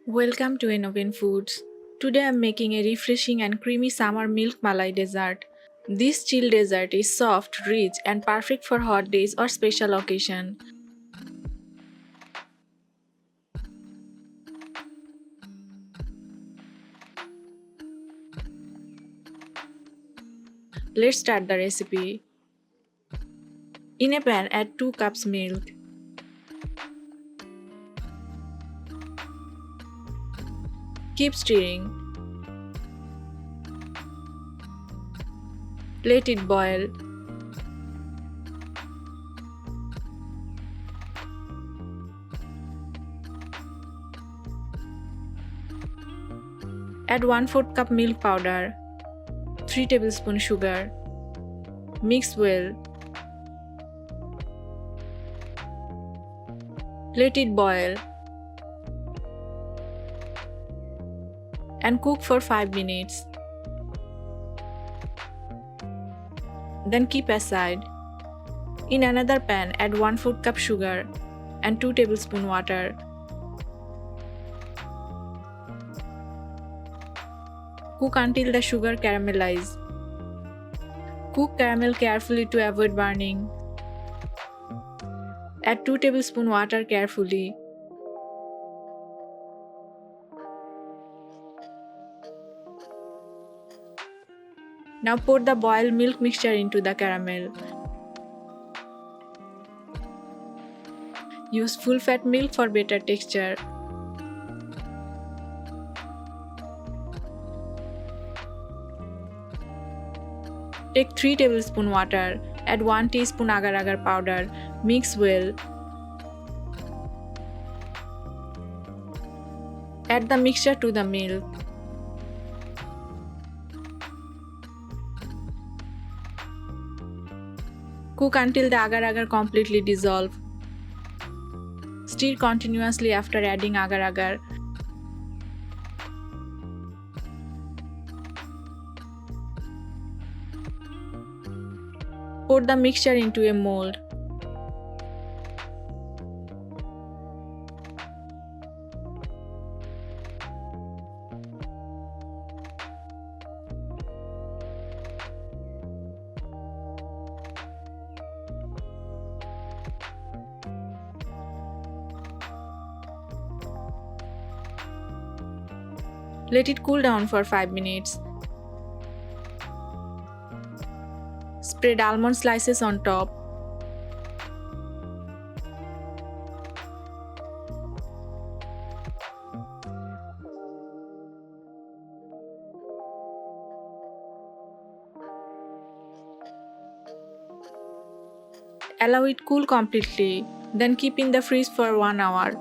Welcome to Innovin Foods. Today I'm making a refreshing and creamy summer milk malai dessert. This chill dessert is soft, rich, and perfect for hot days or special occasion. Let's start the recipe. In a pan, add 2 cups milk. Keep stirring. Let it boil. Add 1/4 cup milk powder, 3 tablespoons sugar. Mix well. Let it boil and cook for 5 minutes. Then keep aside. In another pan, add 1/4 cup sugar and 2 tablespoons water. Cook until the sugar caramelizes. Cook caramel carefully to avoid burning. Add 2 tablespoons water carefully. Now pour the boiled milk mixture into the caramel. Use full-fat milk for better texture. Take 3 tablespoons water, add 1 teaspoon agar powder, mix well. Add the mixture to the milk. Cook until the agar completely dissolve. Stir continuously after adding agar. Pour the mixture into a mold. Let it cool down for 5 minutes. Spread almond slices on top. Allow it cool completely, then keep in the fridge for 1 hour.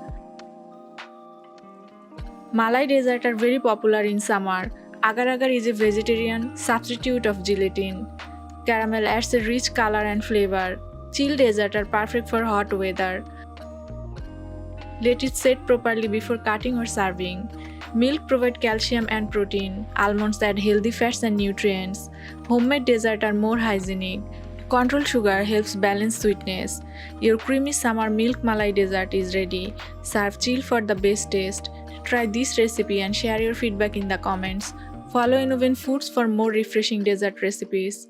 Malai desserts are very popular in summer. Agar is a vegetarian substitute of gelatin. Caramel adds a rich color and flavor. Chilled desserts are perfect for hot weather. Let it set properly before cutting or serving. Milk provides calcium and protein. Almonds add healthy fats and nutrients. Homemade desserts are more hygienic. Controlled sugar helps balance sweetness. Your creamy summer milk malai dessert is ready. Serve chill for the best taste. Try this recipe and share your feedback in the comments. Follow Innovin Foods for more refreshing dessert recipes.